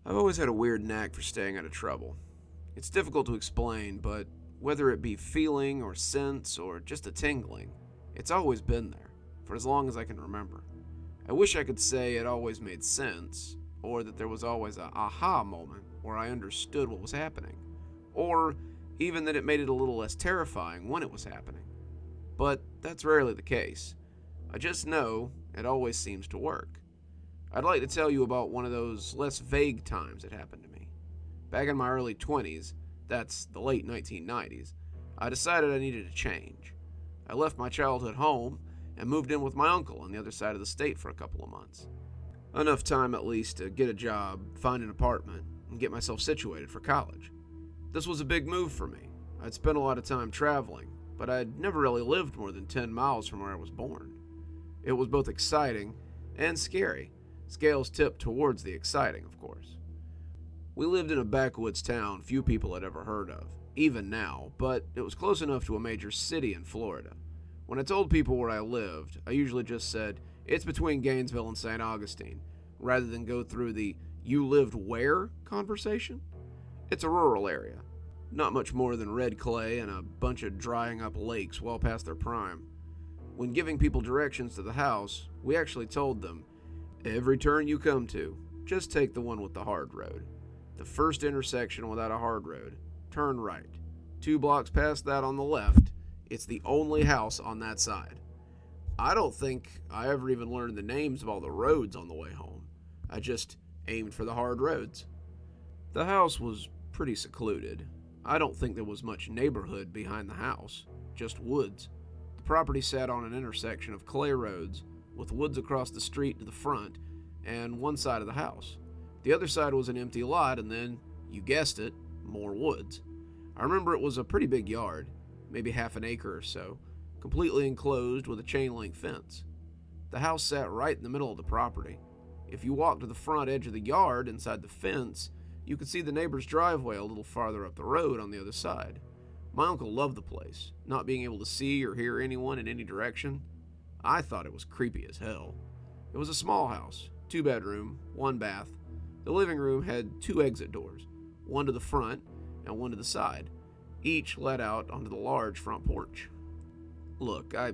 I've always had a weird knack for staying out of trouble. It's difficult to explain, but whether it be feeling or sense or just a tingling, it's always been there, for as long as I can remember. I wish I could say it always made sense, or that there was always a aha moment where I understood what was happening, or even that it made it a little less terrifying when it was happening. But that's rarely the case. I just know it always seems to work. I'd like to tell you about one of those less vague times it happened to me. Back in my early 20s, that's the late 1990s, I decided I needed a change. I left my childhood home and moved in with my uncle on the other side of the state for a couple of months. Enough time at least to get a job, find an apartment, and get myself situated for college. This was a big move for me. I'd spent a lot of time traveling, but I'd never really lived more than 10 miles from where I was born. It was both exciting and scary. Scales tipped towards the exciting, of course. We lived in a backwoods town few people had ever heard of, even now, but it was close enough to a major city in Florida. When I told people where I lived, I usually just said, it's between Gainesville and St. Augustine, rather than go through the you lived where conversation. It's a rural area, not much more than red clay and a bunch of drying up lakes well past their prime. When giving people directions to the house, we actually told them, every turn you come to, just take the one with the hard road. The first intersection without a hard road, turn right. 2 blocks past that on the left, it's the only house on that side. I don't think I ever even learned the names of all the roads on the way home. I just aimed for the hard roads. The house was pretty secluded. I don't think there was much neighborhood behind the house, just woods. The property sat on an intersection of clay roads with woods across the street to the front and one side of the house. The other side was an empty lot and then, you guessed it, more woods. I remember it was a pretty big yard, maybe half an acre or so, completely enclosed with a chain link fence. The house sat right in the middle of the property. If you walked to the front edge of the yard inside the fence, you could see the neighbor's driveway a little farther up the road on the other side. My uncle loved the place, not being able to see or hear anyone in any direction. I thought it was creepy as hell. It was a small house, 2-bedroom, 1 bath. The living room had 2 exit doors, one to the front and one to the side. Each led out onto the large front porch. Look, I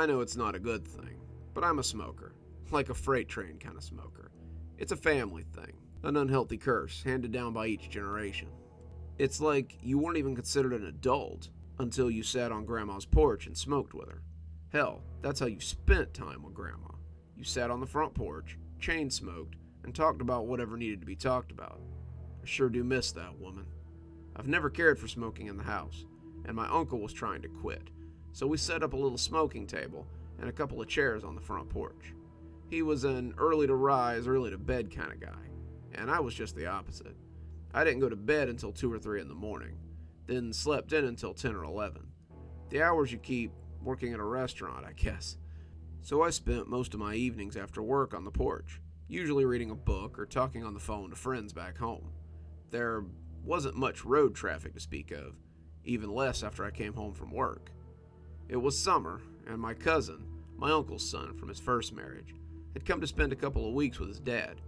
know it's not a good thing, but I'm a smoker, like a freight train kind of smoker. It's a family thing, an unhealthy curse handed down by each generation. It's like you weren't even considered an adult until you sat on Grandma's porch and smoked with her. Hell, that's how you spent time with Grandma. You sat on the front porch, chain smoked, and talked about whatever needed to be talked about. I sure do miss that woman. I've never cared for smoking in the house, and my uncle was trying to quit, so we set up a little smoking table and a couple of chairs on the front porch. He was an early to rise, early to bed kind of guy, and I was just the opposite. I didn't go to bed until 2 or 3 in the morning, then slept in until 10 or 11. The hours you keep working at a restaurant, I guess. So I spent most of my evenings after work on the porch, usually reading a book or talking on the phone to friends back home. There wasn't much road traffic to speak of, even less after I came home from work. It was summer, and my cousin, my uncle's son from his first marriage, had come to spend a couple of weeks with his dad.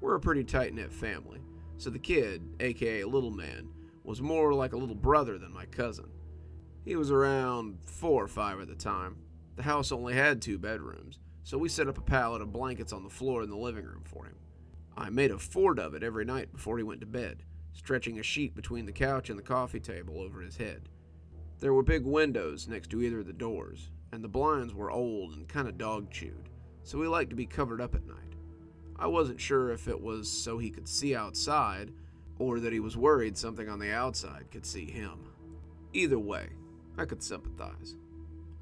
We're a pretty tight-knit family, so the kid, aka Little Man, was more like a little brother than my cousin. He was around 4 or 5 at the time. The house only had 2 bedrooms, so we set up a pallet of blankets on the floor in the living room for him. I made a fort of it every night before he went to bed, stretching a sheet between the couch and the coffee table over his head. There were big windows next to either of the doors, and the blinds were old and kind of dog-chewed, so he liked to be covered up at night. I wasn't sure if it was so he could see outside, or that he was worried something on the outside could see him. Either way, I could sympathize.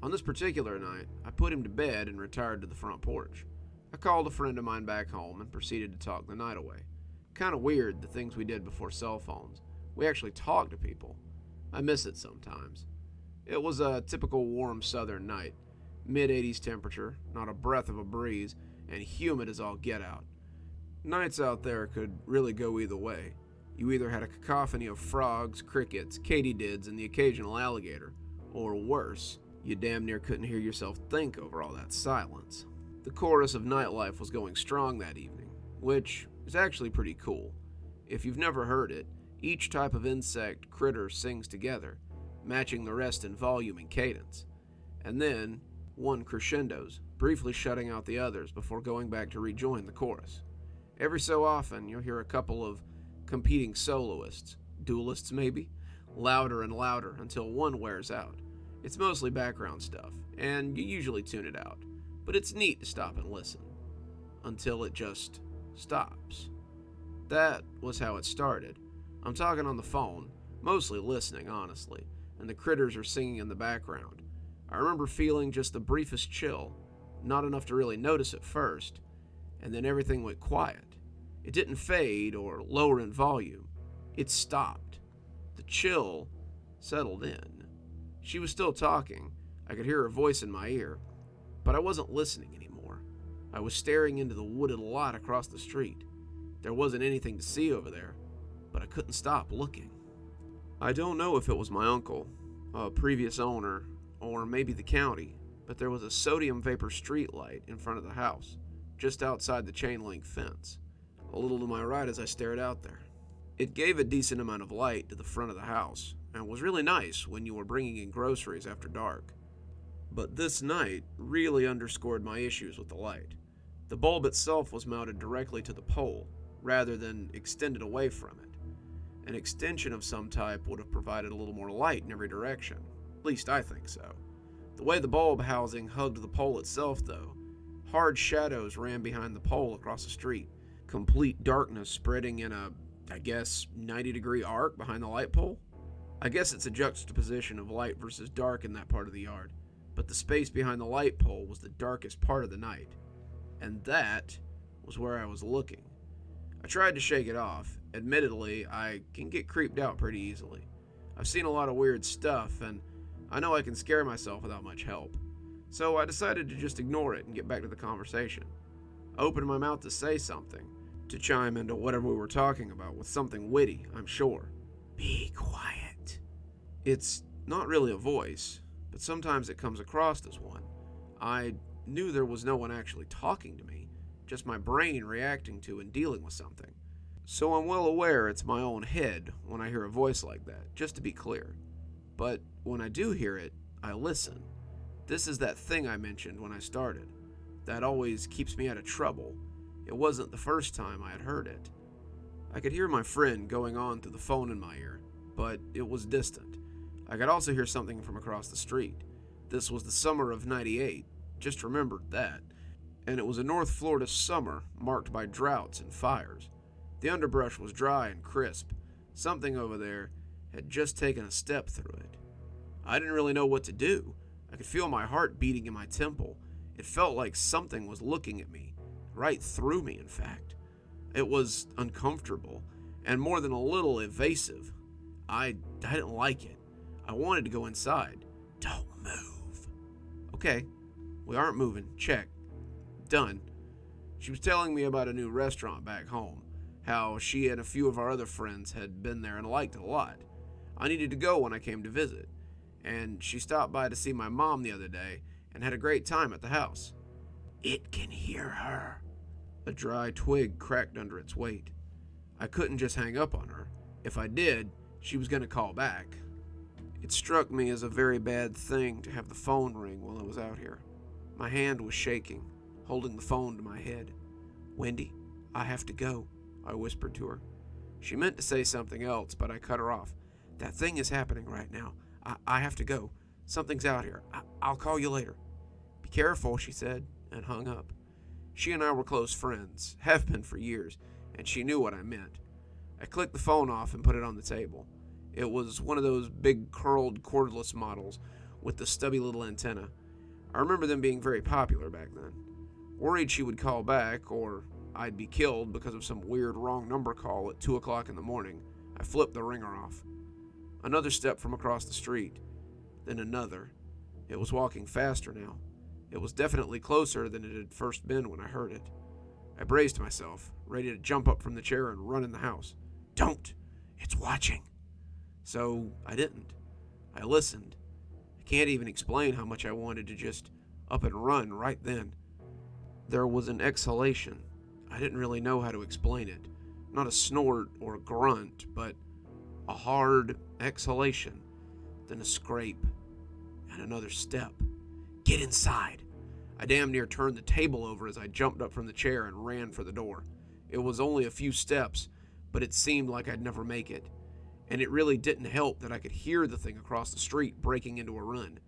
On this particular night, I put him to bed and retired to the front porch. I called a friend of mine back home and proceeded to talk the night away. Kind of weird, the things we did before cell phones. We actually talked to people. I miss it sometimes. It was a typical warm southern night. Mid-80s temperature, not a breath of a breeze, and humid as all get out. Nights out there could really go either way. You either had a cacophony of frogs, crickets, katydids, and the occasional alligator, or worse, you damn near couldn't hear yourself think over all that silence. The chorus of Nightlife was going strong that evening, which is actually pretty cool. If you've never heard it, each type of insect critter sings together, matching the rest in volume and cadence. And then, one crescendos, briefly shutting out the others before going back to rejoin the chorus. Every so often, you'll hear a couple of competing soloists, duelists maybe, louder and louder until one wears out. It's mostly background stuff, and you usually tune it out, but it's neat to stop and listen. Until it just stops. That was how it started. I'm talking on the phone, mostly listening, honestly, and the critters are singing in the background. I remember feeling just the briefest chill, not enough to really notice at first, and then everything went quiet. It didn't fade or lower in volume. It stopped. The chill settled in. She was still talking. I could hear her voice in my ear, but I wasn't listening anymore. I was staring into the wooded lot across the street. There wasn't anything to see over there, but I couldn't stop looking. I don't know if it was my uncle, a previous owner, or maybe the county, but there was a sodium vapor street light in front of the house, just outside the chain link fence, a little to my right as I stared out there. It gave a decent amount of light to the front of the house, and was really nice when you were bringing in groceries after dark. But this night really underscored my issues with the light. The bulb itself was mounted directly to the pole, rather than extended away from it. An extension of some type would have provided a little more light in every direction. At least I think so. The way the bulb housing hugged the pole itself, though, hard shadows ran behind the pole across the street, complete darkness spreading in a, 90-degree arc behind the light pole. I guess it's a juxtaposition of light versus dark in that part of the yard, but the space behind the light pole was the darkest part of the night, and that was where I was looking. I tried to shake it off. Admittedly, I can get creeped out pretty easily. I've seen a lot of weird stuff, and I know I can scare myself without much help. So I decided to just ignore it and get back to the conversation. I opened my mouth to say something, to chime into whatever we were talking about with something witty, I'm sure. Be quiet. It's not really a voice, but sometimes it comes across as one. I knew there was no one actually talking to me, just my brain reacting to and dealing with something. So I'm well aware it's my own head when I hear a voice like that, just to be clear. But when I do hear it, I listen. This is that thing I mentioned when I started. That always keeps me out of trouble. It wasn't the first time I had heard it. I could hear my friend going on through the phone in my ear, but it was distant. I could also hear something from across the street. This was the summer of '98, just remembered that. And it was a North Florida summer marked by droughts and fires. The underbrush was dry and crisp. Something over there had just taken a step through it. I didn't really know what to do. I could feel my heart beating in my temple. It felt like something was looking at me, right through me, in fact. It was uncomfortable, and more than a little evasive. I didn't like it. I wanted to go inside. Don't move. Okay, we aren't moving. Check. Done. She was telling me about a new restaurant back home, how she and a few of our other friends had been there and liked it a lot. I needed to go when I came to visit, and she stopped by to see my mom the other day and had a great time at the house. It can hear her. A dry twig cracked under its weight. I couldn't just hang up on her. If I did, she was going to call back. It struck me as a very bad thing to have the phone ring while I was out here. My hand was shaking, holding the phone to my head. Wendy, I have to go, I whispered to her. She meant to say something else, but I cut her off. That thing is happening right now. I have to go. Something's out here. I'll call you later. Be careful, she said, and hung up. She and I were close friends, have been for years, and she knew what I meant. I clicked the phone off and put it on the table. It was one of those big curled cordless models with the stubby little antenna. I remember them being very popular back then. Worried she would call back, or I'd be killed because of some weird wrong number call at 2 o'clock in the morning, I flipped the ringer off. Another step from across the street, then another. It was walking faster now. It was definitely closer than it had first been when I heard it. I braced myself, ready to jump up from the chair and run in the house. Don't! It's watching! So I didn't. I listened. I can't even explain how much I wanted to just up and run right then. There was an exhalation. I didn't really know how to explain it, Not a snort or a grunt, but a hard exhalation, then a scrape, and another step. Get inside! I damn near turned the table over as I jumped up from the chair and ran for the door. It was only a few steps, but it seemed like I'd never make it. And it really didn't help that I could hear the thing across the street breaking into a run.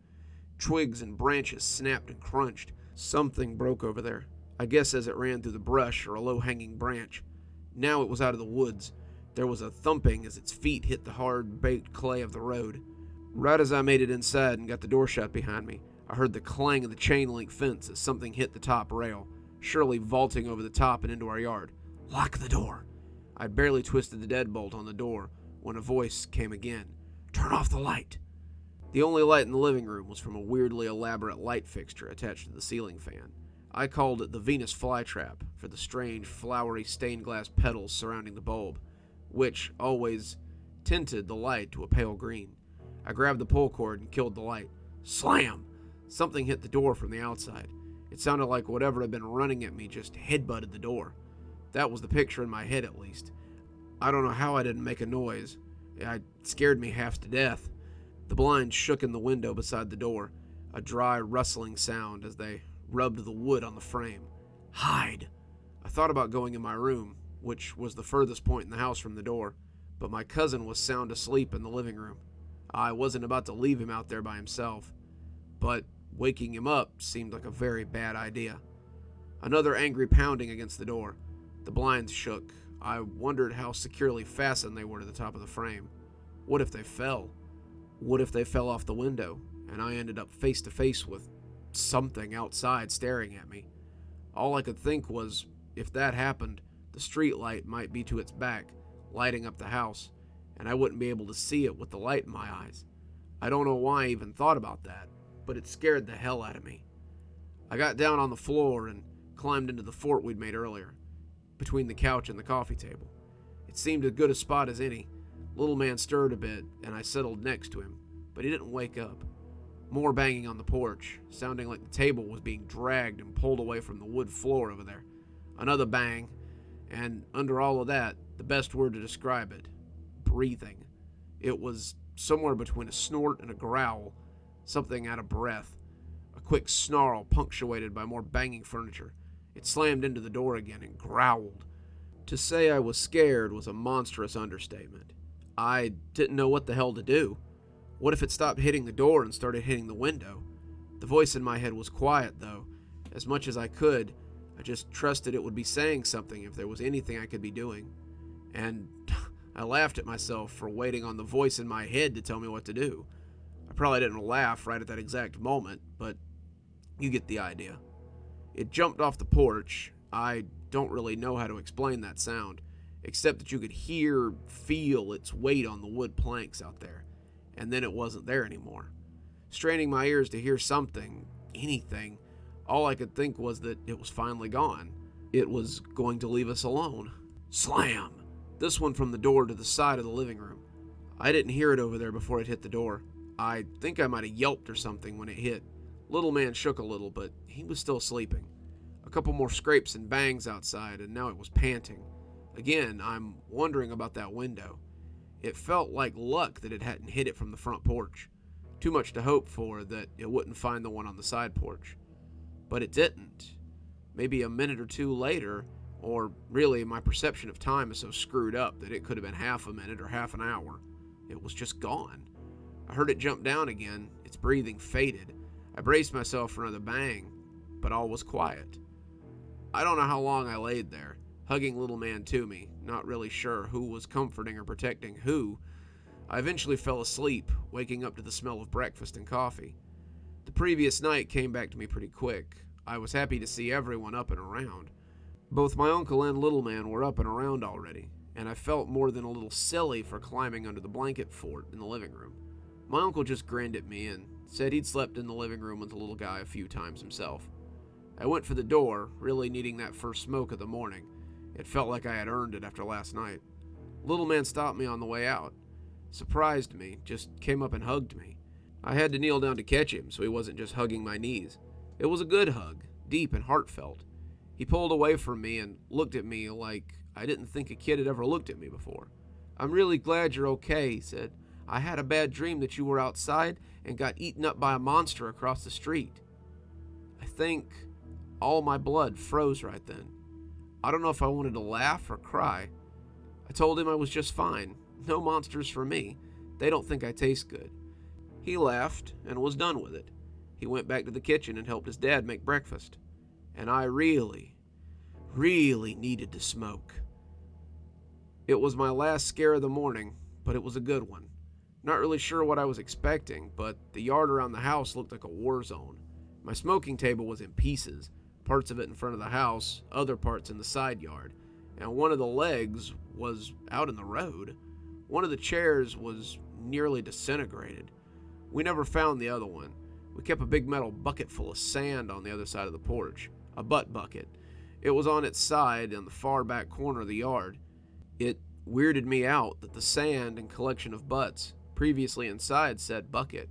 Twigs and branches snapped and crunched. Something broke over there, I guess as it ran through the brush or a low-hanging branch. Now it was out of the woods. There was a thumping as its feet hit the hard, baked clay of the road. Right as I made it inside and got the door shut behind me, I heard the clang of the chain-link fence as something hit the top rail, surely vaulting over the top and into our yard. Lock the door! I'd barely twisted the deadbolt on the door when a voice came again. Turn off the light! The only light in the living room was from a weirdly elaborate light fixture attached to the ceiling fan. I called it the Venus flytrap for the strange, flowery stained glass petals surrounding the bulb, which always tinted the light to a pale green. I grabbed the pull cord and killed the light. Slam! Something hit the door from the outside. It sounded like whatever had been running at me just headbutted the door. That was the picture in my head, at least. I don't know how I didn't make a noise. It scared me half to death. The blinds shook in the window beside the door, a dry, rustling sound as they rubbed the wood on the frame. Hide! I thought about going in my room, which was the furthest point in the house from the door, but my cousin was sound asleep in the living room. I wasn't about to leave him out there by himself, but waking him up seemed like a very bad idea. Another angry pounding against the door. The blinds shook. I wondered how securely fastened they were to the top of the frame. What if they fell? What if they fell off the window, and I ended up face to face with something outside staring at me? All I could think was, if that happened, the street light might be to its back, lighting up the house, and I wouldn't be able to see it with the light in my eyes. I don't know why I even thought about that, but it scared the hell out of me. I got down on the floor and climbed into the fort we'd made earlier, between the couch and the coffee table. It seemed as good a spot as any. Little man stirred a bit, and I settled next to him, but he didn't wake up. More banging on the porch, sounding like the table was being dragged and pulled away from the wood floor over there. Another bang, and under all of that, the best word to describe it, breathing. It was somewhere between a snort and a growl, something out of breath. A quick snarl punctuated by more banging furniture. It slammed into the door again and growled. To say I was scared was a monstrous understatement. I didn't know what the hell to do. What if it stopped hitting the door and started hitting the window? The voice in my head was quiet, though. As much as I could, I just trusted it would be saying something if there was anything I could be doing. And I laughed at myself for waiting on the voice in my head to tell me what to do. I probably didn't laugh right at that exact moment, but you get the idea. It jumped off the porch. I don't really know how to explain that sound, except that you could feel its weight on the wood planks out there, and then it wasn't there anymore. Straining my ears to hear something, anything, all I could think was that it was finally gone. It was going to leave us alone. Slam! This one from the door to the side of the living room. I didn't hear it over there before it hit the door. I think I might have yelped or something when it hit. Little man shook a little, but he was still sleeping. A couple more scrapes and bangs outside, and now it was panting. Again, I'm wondering about that window. It felt like luck that it hadn't hit it from the front porch. Too much to hope for that it wouldn't find the one on the side porch. But it didn't. Maybe a minute or two later, or really my perception of time is so screwed up that it could have been half a minute or half an hour. It was just gone. I heard it jump down again. Its breathing faded. I braced myself for another bang, but all was quiet. I don't know how long I laid there, hugging little man to me, not really sure who was comforting or protecting who. I eventually fell asleep, waking up to the smell of breakfast and coffee. The previous night came back to me pretty quick. I was happy to see everyone up and around. Both my uncle and little man were up and around already, and I felt more than a little silly for climbing under the blanket fort in the living room. My uncle just grinned at me and said he'd slept in the living room with the little guy a few times himself. I went for the door, really needing that first smoke of the morning. It felt like I had earned it after last night. Little man stopped me on the way out. Surprised me, just came up and hugged me. I had to kneel down to catch him so he wasn't just hugging my knees. It was a good hug, deep and heartfelt. He pulled away from me and looked at me like I didn't think a kid had ever looked at me before. "I'm really glad you're okay," he said. "I had a bad dream that you were outside and got eaten up by a monster across the street." I think all my blood froze right then. I don't know if I wanted to laugh or cry. I told him I was just fine. No monsters for me. They don't think I taste good. He laughed and was done with it. He went back to the kitchen and helped his dad make breakfast. And I really needed to smoke. It was my last scare of the morning, but it was a good one. Not really sure what I was expecting, but the yard around the house looked like a war zone. My smoking table was in pieces, parts of it in front of the house, other parts in the side yard, and one of the legs was out in the road. One of the chairs was nearly disintegrated. We never found the other one. We kept a big metal bucket full of sand on the other side of the porch, a butt bucket. It was on its side in the far back corner of the yard. It weirded me out that the sand and collection of butts previously inside said bucket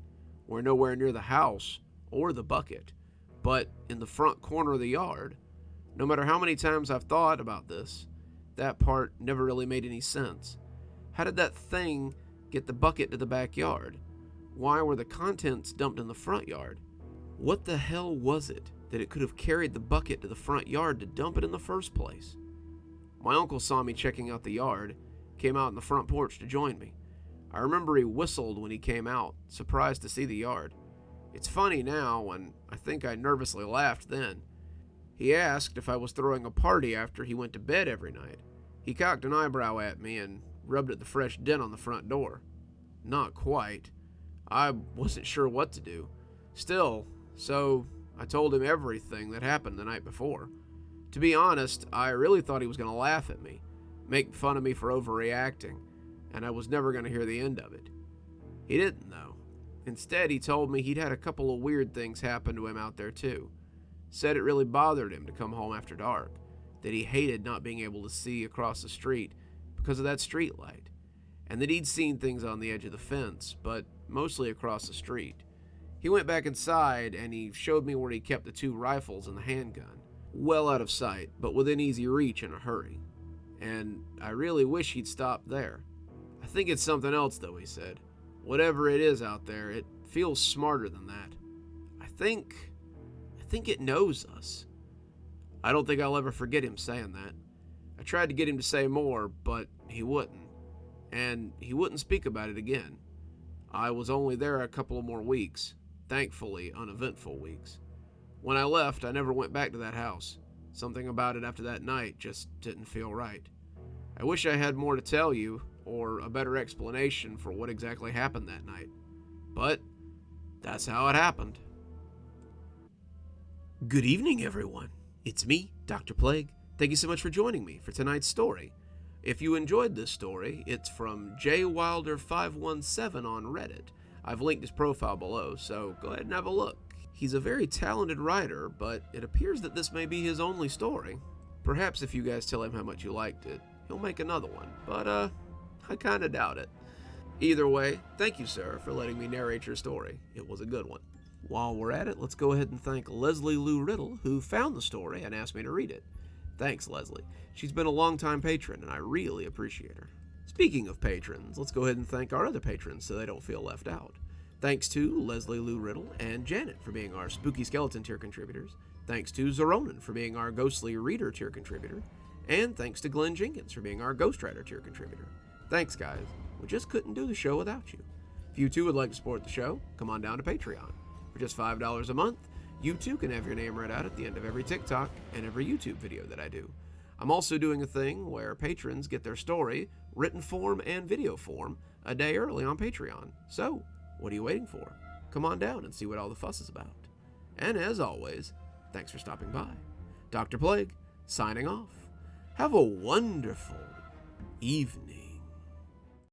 were nowhere near the house or the bucket, but in the front corner of the yard. No matter how many times I've thought about this, that part never really made any sense. How did that thing get the bucket to the backyard? Why were the contents dumped in the front yard? What the hell was it that it could have carried the bucket to the front yard to dump it in the first place? My uncle saw me checking out the yard, came out in the front porch to join me. I remember he whistled when he came out, surprised to see the yard. It's funny now, and I think I nervously laughed then. He asked if I was throwing a party after he went to bed every night. He cocked an eyebrow at me and rubbed at the fresh dent on the front door. Not quite. I wasn't sure what to do. Still, so I told him everything that happened the night before. To be honest, I really thought he was going to laugh at me, make fun of me for overreacting, and I was never going to hear the end of it. He didn't, though. Instead, he told me he'd had a couple of weird things happen to him out there, too. Said it really bothered him to come home after dark, that he hated not being able to see across the street because of that street light, and that he'd seen things on the edge of the fence, but mostly across the street. He went back inside, and he showed me where he kept the 2 rifles and the handgun. Well out of sight, but within easy reach in a hurry. And I really wish he'd stopped there. "I think it's something else, though," he said. "Whatever it is out there, it feels smarter than that. I think it knows us." I don't think I'll ever forget him saying that. I tried to get him to say more, but he wouldn't. And he wouldn't speak about it again. I was only there a couple of more weeks, thankfully uneventful weeks. When I left, I never went back to that house. Something about it after that night just didn't feel right. I wish I had more to tell you, or a better explanation for what exactly happened that night. But that's how it happened. Good evening, everyone. It's me, Dr. Plague. Thank you so much for joining me for tonight's story. If you enjoyed this story, it's from JWilder517 on Reddit. I've linked his profile below, so go ahead and have a look. He's a very talented writer, but it appears that this may be his only story. Perhaps if you guys tell him how much you liked it, he'll make another one, but I kinda doubt it. Either way, thank you, sir, for letting me narrate your story. It was a good one. While we're at it, let's go ahead and thank Leslie Lou Riddle, who found the story and asked me to read it. Thanks, Leslie. She's been a long-time patron, and I really appreciate her. Speaking of patrons, let's go ahead and thank our other patrons so they don't feel left out. Thanks to Leslie Lou Riddle and Janet for being our Spooky Skeleton tier contributors. Thanks to Xaronana for being our Ghostly Reader tier contributor. And thanks to Glen Jenkins for being our Ghostwriter tier contributor. Thanks, guys. We just couldn't do the show without you. If you too would like to support the show, come on down to Patreon. For just $5 a month, you too can have your name read out at the end of every TikTok and every YouTube video that I do. I'm also doing a thing where patrons get their story, written form and video form, a day early on Patreon. So, what are you waiting for? Come on down and see what all the fuss is about. And as always, thanks for stopping by. Dr. Plague, signing off. Have a wonderful evening.